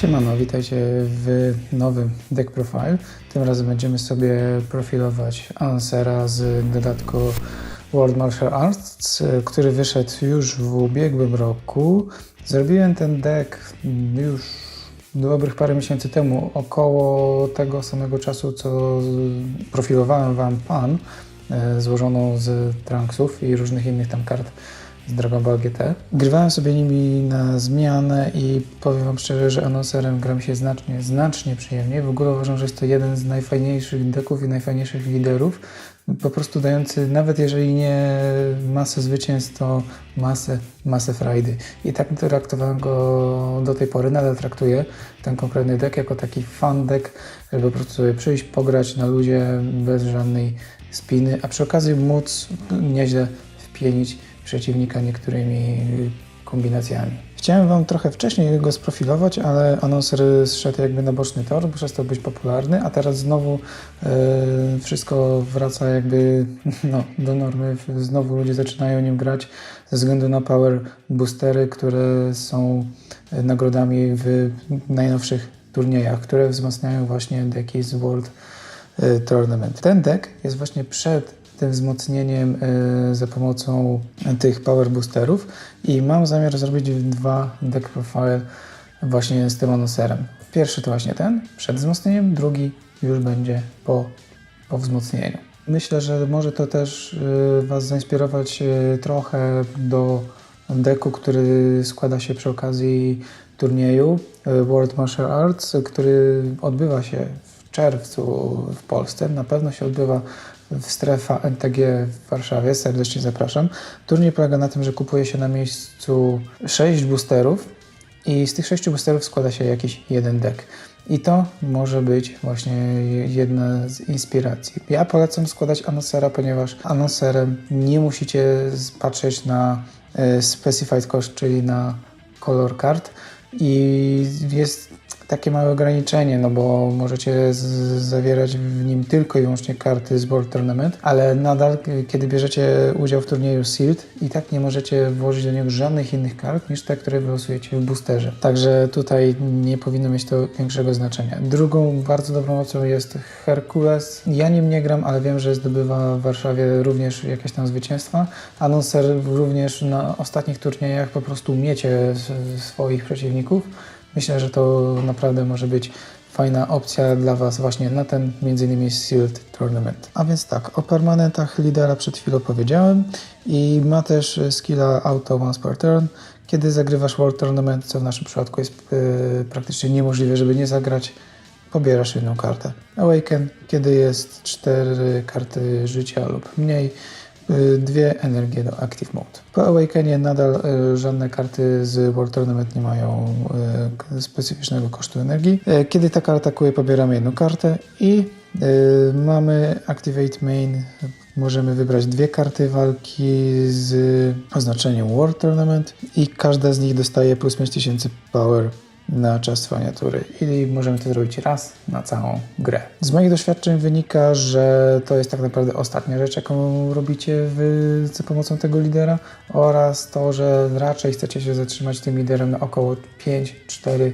Siemano, witajcie w nowym Deck Profile. Tym razem będziemy sobie profilować Anonsera z dodatku World Martial Arts, który wyszedł już w ubiegłym roku. Zrobiłem ten deck już dobrych parę miesięcy temu, około tego samego czasu, co profilowałem Wam Pan, złożoną z Trunksów i różnych innych tam kart z Dragon Ball GT. Grywałem sobie nimi na zmianę i powiem Wam szczerze, że Anonserem gra mi się znacznie przyjemniej. W ogóle uważam, że jest to jeden z najfajniejszych decków i najfajniejszych liderów. Po prostu dający, nawet jeżeli nie masę zwycięstw, to masę frajdy. I tak traktowałem go do tej pory, nadal traktuję ten konkretny deck jako taki fun deck, żeby po prostu sobie przyjść, pograć na luzie bez żadnej spiny, a przy okazji móc nieźle wpienić przeciwnika niektórymi kombinacjami. Chciałem Wam trochę wcześniej go sprofilować, ale Anonser zszedł jakby na boczny tor, bo przestał być popularny, a teraz znowu wszystko wraca jakby do normy. Znowu ludzie zaczynają nim grać ze względu na power boostery, które są nagrodami w najnowszych turniejach, które wzmacniają właśnie deki z World Tournament. Ten deck jest właśnie przed tym wzmocnieniem za pomocą tych power boosterów i mam zamiar zrobić dwa deck profile właśnie z tym Anonserem. Pierwszy to właśnie ten przed wzmocnieniem, drugi już będzie po wzmocnieniu. Myślę, że może to też Was zainspirować trochę do decku, który składa się przy okazji turnieju World Martial Arts, który odbywa się w czerwcu w Polsce. Na pewno się odbywa w strefa MTG w Warszawie. Serdecznie zapraszam. Turniej polega na tym, że kupuje się na miejscu 6 boosterów i z tych 6 boosterów składa się jakiś jeden deck. I to może być właśnie jedna z inspiracji. Ja polecam składać Anonsera, ponieważ Anonserem nie musicie patrzeć na specified cost, czyli na kolor kart, i jest takie małe ograniczenie, no bo możecie zawierać w nim tylko i wyłącznie karty z World Tournament, ale nadal, kiedy bierzecie udział w turnieju Sealed, i tak nie możecie włożyć do niego żadnych innych kart niż te, które wylosujecie w boosterze. Także tutaj nie powinno mieć to większego znaczenia. Drugą bardzo dobrą opcją jest Herkules. Ja nim nie gram, ale wiem, że zdobywa w Warszawie również jakieś tam zwycięstwa. Anonser również na ostatnich turniejach po prostu miecie swoich przeciwników. Myślę, że to naprawdę może być fajna opcja dla Was właśnie na ten m.in. Sealed Tournament. A więc tak, o permanentach lidera przed chwilą powiedziałem i ma też skilla auto once per turn. Kiedy zagrywasz World Tournament, co w naszym przypadku jest praktycznie niemożliwe, żeby nie zagrać, pobierasz jedną kartę. Awaken, kiedy jest 4 karty życia lub mniej, 2 energie do Active Mode. Po Awakenie nadal żadne karty z World Tournament nie mają specyficznego kosztu energii. Kiedy ta karta atakuje, pobieramy jedną kartę i mamy Activate Main. Możemy wybrać 2 karty walki z oznaczeniem World Tournament i każda z nich dostaje plus 5000 power na czas trwania tury i możemy to zrobić raz na całą grę. Z moich doświadczeń wynika, że to jest tak naprawdę ostatnia rzecz, jaką robicie za pomocą tego lidera, oraz to, że raczej chcecie się zatrzymać tym liderem na około 5-4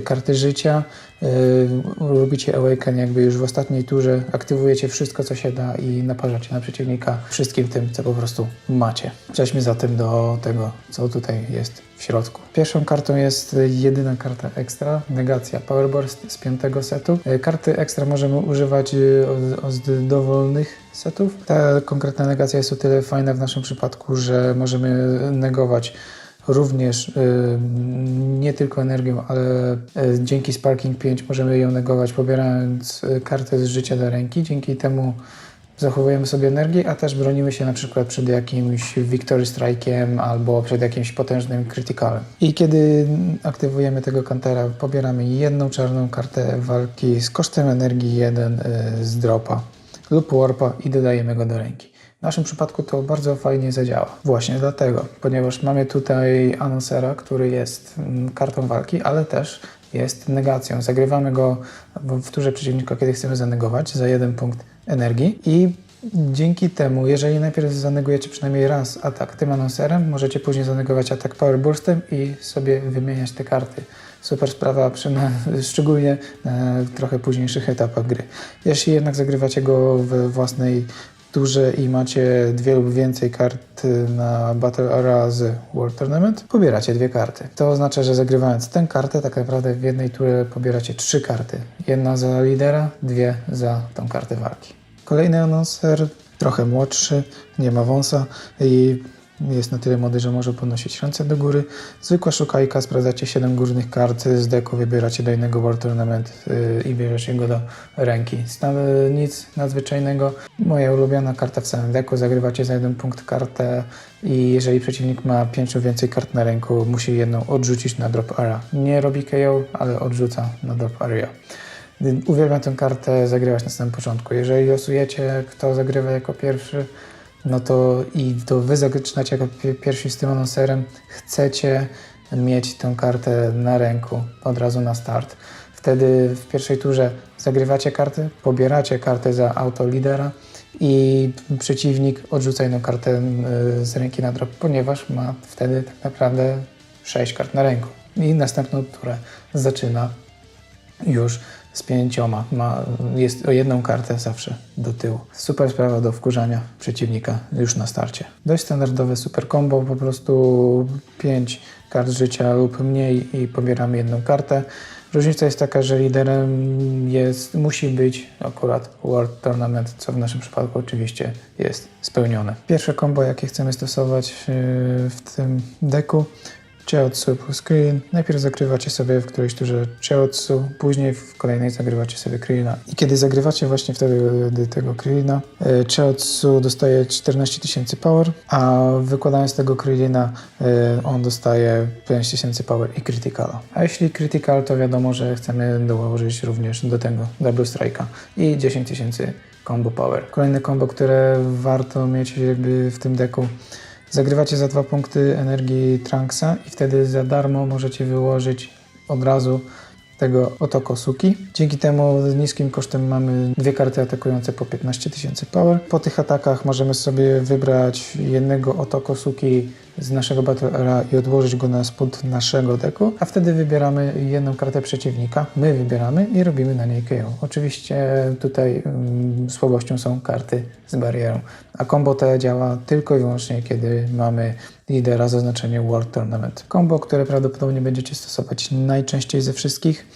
karty życia. Robicie Awaken jakby już w ostatniej turze, aktywujecie wszystko, co się da i naparzacie na przeciwnika wszystkim tym, co po prostu macie. Przejdźmy zatem do tego, co tutaj jest w środku. Pierwszą kartą jest jedyna karta ekstra, negacja Power Burst z 5. setu. Karty ekstra możemy używać z dowolnych setów. Ta konkretna negacja jest o tyle fajna w naszym przypadku, że możemy negować również nie tylko energią, ale dzięki Sparking 5 możemy ją negować, pobierając kartę z życia do ręki. Dzięki temu zachowujemy sobie energię, a też bronimy się na przykład przed jakimś Victory Strike'iem albo przed jakimś potężnym Criticalem. I kiedy aktywujemy tego countera, pobieramy jedną czarną kartę walki z kosztem energii 1 z dropa lub warpa i dodajemy go do ręki. W naszym przypadku to bardzo fajnie zadziała. Właśnie dlatego, ponieważ mamy tutaj Anonsera, który jest kartą walki, ale też jest negacją. Zagrywamy go w turze przeciwnika, kiedy chcemy zanegować za 1 punkt energii i Dzięki temu, jeżeli najpierw zanegujecie przynajmniej raz atak tym anonserem, możecie później zanegować atak Power Burstem i sobie wymieniać te karty. Super sprawa, szczególnie na trochę późniejszych etapach gry. Jeśli jednak zagrywacie go we własnej turze i macie 2 lub więcej kart na Battle Area z World Tournament, pobieracie 2 karty. To oznacza, że zagrywając tę kartę, tak naprawdę w jednej turze pobieracie 3 karty. 1 za lidera, 2 za tą kartę walki. Kolejny anonser, trochę młodszy, nie ma wąsa i jest na tyle młody, że może podnosić ręce do góry. Zwykła szukajka, sprawdzacie 7 górnych kart z deku, wybieracie do innego World Tournament i bierzecie go do ręki. Nic nadzwyczajnego. Moja ulubiona karta w całym deku, zagrywacie za 1 punkt kartę i jeżeli przeciwnik ma 5 lub więcej kart na ręku, musi jedną odrzucić na drop area. Nie robi KO, ale odrzuca na drop area. Uwielbiam tę kartę zagrywać na samym początku. Jeżeli losujecie, kto zagrywa jako pierwszy, no to wy zaczynacie jako pierwsi z tym anonserem, chcecie mieć tę kartę na ręku od razu na start. Wtedy w pierwszej turze zagrywacie kartę, pobieracie kartę za auto lidera i przeciwnik odrzuca jedną kartę z ręki na drop, ponieważ ma wtedy tak naprawdę 6 kart na ręku. I następną turę zaczyna już z 5, jest o 1 kartę zawsze do tyłu. Super sprawa do wkurzania przeciwnika już na starcie. Dość standardowe super combo, po prostu 5 kart życia lub mniej i pobieramy 1 kartę. Różnica jest taka, że liderem musi być akurat World Tournament, co w naszym przypadku oczywiście jest spełnione. Pierwsze combo, jakie chcemy stosować w tym deku, Chiaotsu plus Krillin. Najpierw zagrywacie sobie w którejś turze Chiaotsu, później w kolejnej zagrywacie sobie Krillina. I kiedy zagrywacie właśnie wtedy tego Krillina, Chiaotsu dostaje 14 000 power, a wykładając tego Krillina on dostaje 5000 power i Criticala. A jeśli Critical, to wiadomo, że chcemy dołożyć również do tego Double Strike'a i 10 000 combo power. Kolejne combo, które warto mieć jakby w tym deku, zagrywacie za 2 punkty energii Trunksa i wtedy za darmo możecie wyłożyć od razu tego Otoko Suki. Dzięki temu z niskim kosztem mamy 2 karty atakujące po 15 000 power. Po tych atakach możemy sobie wybrać jednego Otoko Suki z naszego Battle Area i odłożyć go na spód naszego deku, a wtedy wybieramy 1 kartę przeciwnika, my wybieramy i robimy na niej KO. Oczywiście tutaj słabością są karty z barierą, a combo te działa tylko i wyłącznie, kiedy mamy lidera z oznaczeniem World Tournament. Combo, które prawdopodobnie będziecie stosować najczęściej ze wszystkich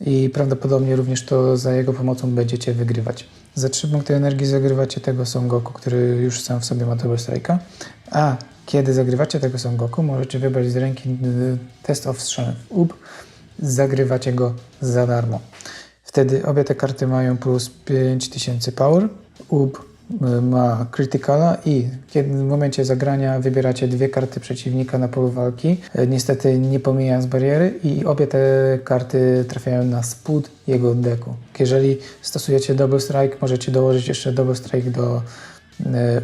i prawdopodobnie również to za jego pomocą będziecie wygrywać. Za 3 punkty energii zagrywacie tego Son Goku, który już sam w sobie ma Double Strike'a, a kiedy zagrywacie tego Son Goku, możecie wybrać z ręki Test of Strength UB, zagrywacie go za darmo. Wtedy obie te karty mają plus 5000 power, UB ma Criticala i kiedy w momencie zagrania wybieracie 2 karty przeciwnika na polu walki, niestety nie pomijając bariery i obie te karty trafiają na spód jego deku. Jeżeli stosujecie Double Strike, możecie dołożyć jeszcze Double Strike do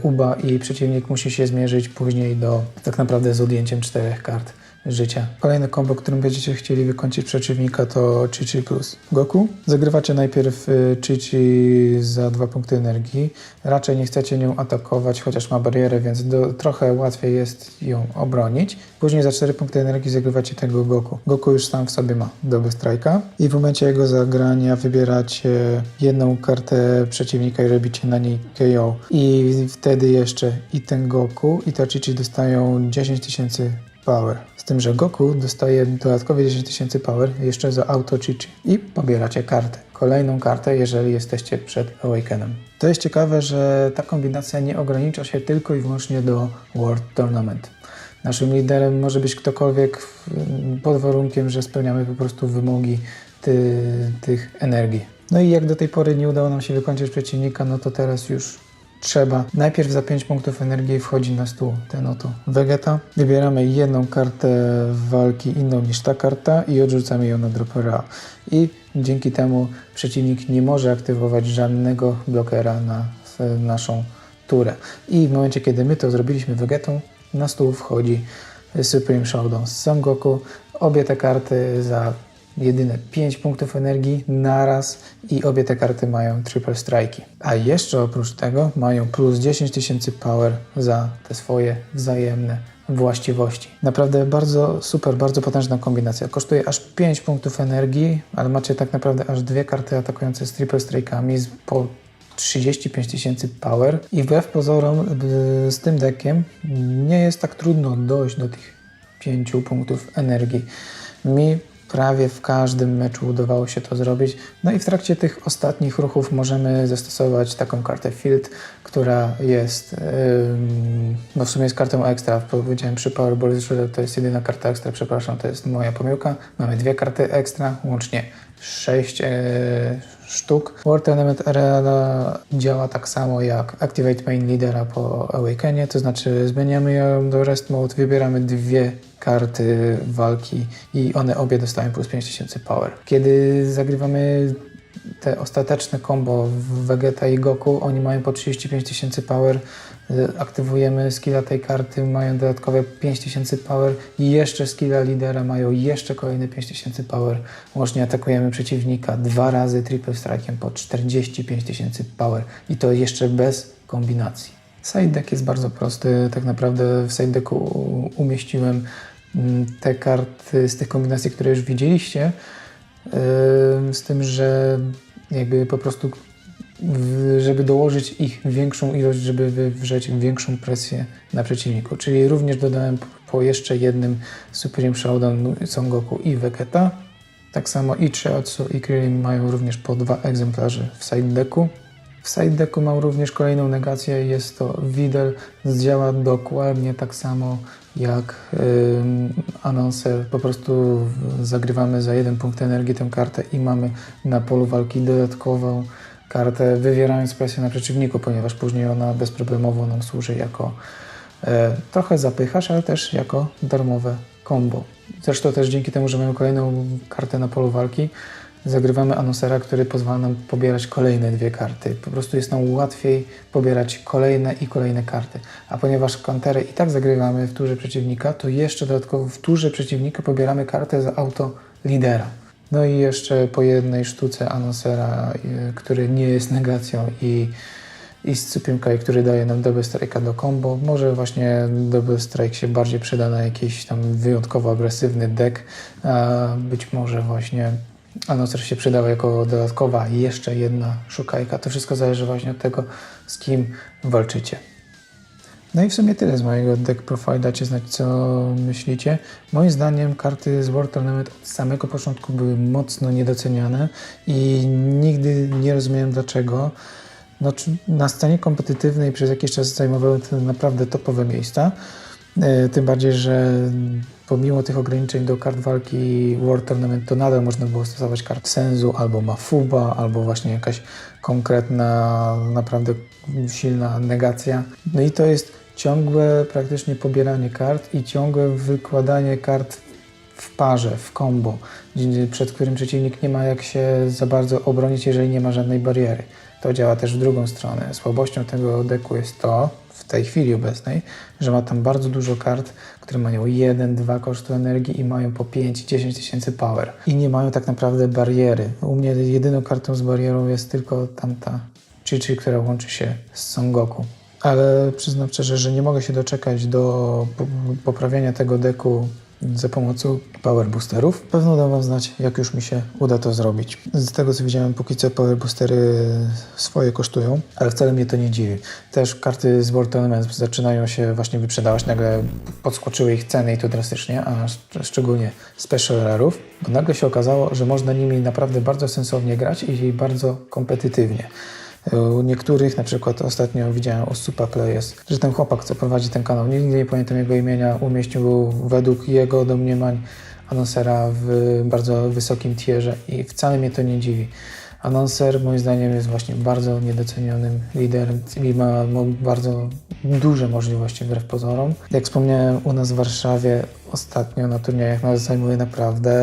UBA i przeciwnik musi się zmierzyć później tak naprawdę z odjęciem 4 kart życia. Kolejne combo, którym będziecie chcieli wykończyć przeciwnika, to Chi-Chi plus Goku. Zagrywacie najpierw Chi-Chi za 2 punkty energii. Raczej nie chcecie nią atakować, chociaż ma barierę, więc trochę łatwiej jest ją obronić. Później za 4 punkty energii zagrywacie tego Goku. Goku już sam w sobie ma Double Strike'a i w momencie jego zagrania wybieracie 1 kartę przeciwnika i robicie na niej KO. I wtedy jeszcze i ten Goku i ta Chi-Chi dostają 10 000 power. Z tym, że Goku dostaje dodatkowe 10 000 power jeszcze za auto Chi-Chi i pobieracie kartę. Kolejną kartę, jeżeli jesteście przed Awakenem. To jest ciekawe, że ta kombinacja nie ogranicza się tylko i wyłącznie do World Tournament. Naszym liderem może być ktokolwiek pod warunkiem, że spełniamy po prostu wymogi tych energii. No i jak do tej pory nie udało nam się wykończyć przeciwnika, no to teraz już trzeba. Najpierw za 5 punktów energii wchodzi na stół ten oto Vegeta. Wybieramy 1 kartę walki inną niż ta karta i odrzucamy ją na drop area. I dzięki temu przeciwnik nie może aktywować żadnego blokera na naszą turę. I w momencie, kiedy my to zrobiliśmy Vegetą, na stół wchodzi Supreme Showdown z Son Goku. Obie te karty za jedyne 5 punktów energii naraz i obie te karty mają triple strike'i. A jeszcze oprócz tego mają plus 10 000 power za te swoje wzajemne właściwości. Naprawdę bardzo super, bardzo potężna kombinacja. Kosztuje aż 5 punktów energii, ale macie tak naprawdę aż dwie karty atakujące z triple strike'ami po 35 000 power i wbrew pozorom z tym deckiem nie jest tak trudno dojść do tych 5 punktów energii. Mi prawie w każdym meczu udawało się to zrobić. No i w trakcie tych ostatnich ruchów możemy zastosować taką kartę Field, która jest, no w sumie jest kartą ekstra. Powiedziałem przy Powerball, że to jest jedyna karta ekstra, przepraszam, to jest moja pomyłka. Mamy dwie karty ekstra, łącznie 6 sztuk. World Element Areala działa tak samo jak Activate Main Leadera po Awakenie, to znaczy zmieniamy ją do Rest Mode, wybieramy dwie karty walki i one obie dostają plus 5000 power. Kiedy zagrywamy te ostateczne combo w Vegeta i Goku, oni mają po 35 000 power, aktywujemy skilla tej karty, mają dodatkowe 5000 power i jeszcze skilla lidera mają jeszcze kolejne 5000 power. Łącznie atakujemy przeciwnika 2 razy triple strike'iem po 45 000 power i to jeszcze bez kombinacji. Side deck jest bardzo prosty, tak naprawdę w side decku umieściłem te karty z tych kombinacji, które już widzieliście, z tym, że jakby po prostu żeby dołożyć ich większą ilość, żeby wywrzeć większą presję na przeciwniku. Czyli również dodałem po jeszcze jednym Supreme Showdown Son Goku i Vegeta. Tak samo i Chiaotzu i Krillin mają również po 2 egzemplarze w side decku. W side decku mam również kolejną negację, jest to Videl. Działa dokładnie tak samo jak Announcer. Po prostu zagrywamy za 1 punkt energii tę kartę i mamy na polu walki dodatkową kartę, wywierając presję na przeciwniku, ponieważ później ona bezproblemowo nam służy jako trochę zapychacz, ale też jako darmowe combo. Zresztą też dzięki temu, że mamy kolejną kartę na polu walki, zagrywamy Announcera, który pozwala nam pobierać kolejne dwie karty. Po prostu jest nam łatwiej pobierać kolejne i kolejne karty. A ponieważ countery i tak zagrywamy w turze przeciwnika, to jeszcze dodatkowo w turze przeciwnika pobieramy kartę za auto lidera. No i jeszcze po jednej sztuce Announcera, który nie jest negacją i z Supreme, który daje nam Double Strike'a do combo. Może właśnie Double Strike się bardziej przyda na jakiś tam wyjątkowo agresywny deck, a być może właśnie Announcer się przydał jako dodatkowa jeszcze jedna szukajka. To wszystko zależy właśnie od tego, z kim walczycie. No i w sumie tyle z mojego deck profile. Dajcie znać, co myślicie. Moim zdaniem karty z World Tournament od samego początku były mocno niedoceniane i nigdy nie rozumiałem dlaczego. No, na scenie kompetytywnej przez jakiś czas zajmowały to naprawdę topowe miejsca. Tym bardziej, że pomimo tych ograniczeń do kart walki World Tournament, to nadal można było stosować kart Senzu albo Mafuba, albo właśnie jakaś konkretna, naprawdę silna negacja. No i to jest ciągłe praktycznie pobieranie kart i ciągłe wykładanie kart w parze, w combo, przed którym przeciwnik nie ma jak się za bardzo obronić, jeżeli nie ma żadnej bariery. To działa też w drugą stronę. Słabością tego decku jest to, w tej chwili obecnej, że ma tam bardzo dużo kart, które mają 1-2 kosztu energii i mają po 5-10 tysięcy power. I nie mają tak naprawdę bariery. U mnie jedyną kartą z barierą jest tylko tamta Chi-Chi, która łączy się z Son Goku. Ale przyznam szczerze, że nie mogę się doczekać do poprawienia tego decku za pomocą power boosterów. Pewno dam wam znać, jak już mi się uda to zrobić. Z tego, co widziałem, póki co power boostery swoje kosztują, ale wcale mnie to nie dziwi. Też karty z World Tournament zaczynają się właśnie wyprzedawać, nagle podskoczyły ich ceny i to drastycznie, a szczególnie special rare'ów, bo nagle się okazało, że można nimi naprawdę bardzo sensownie grać i bardzo kompetytywnie. U niektórych, na przykład ostatnio widziałem o Supa Players, że ten chłopak, co prowadzi ten kanał, nigdy nie pamiętam jego imienia, umieścił według jego domniemań Announcera w bardzo wysokim tierze i wcale mnie to nie dziwi. Announcer moim zdaniem jest właśnie bardzo niedocenionym liderem i ma bardzo duże możliwości wbrew pozorom. Jak wspomniałem, u nas w Warszawie ostatnio na turniejach nas zajmuje naprawdę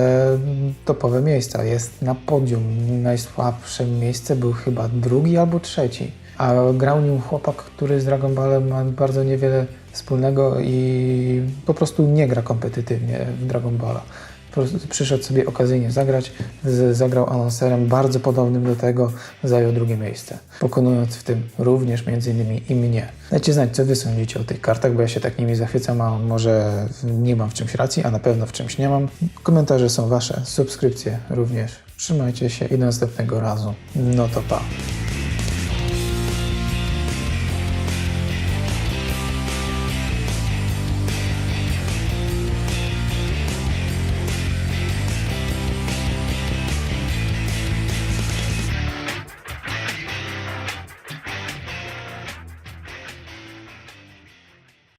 topowe miejsca. Jest na podium. Najsłabsze miejsce był chyba 2. albo 3. A grał nim chłopak, który z Dragon Ballem ma bardzo niewiele wspólnego i po prostu nie gra kompetytywnie w Dragon Balla. po prostu przyszedł sobie okazyjnie zagrać, zagrał anonserem bardzo podobnym do tego, zajął drugie miejsce, pokonując w tym również m.in. i mnie. Dajcie znać, co wy sądzicie o tych kartach, bo ja się tak nimi zachwycam, a może nie mam w czymś racji, a na pewno w czymś nie mam. Komentarze są wasze, subskrypcje również. Trzymajcie się i do następnego razu. No to pa.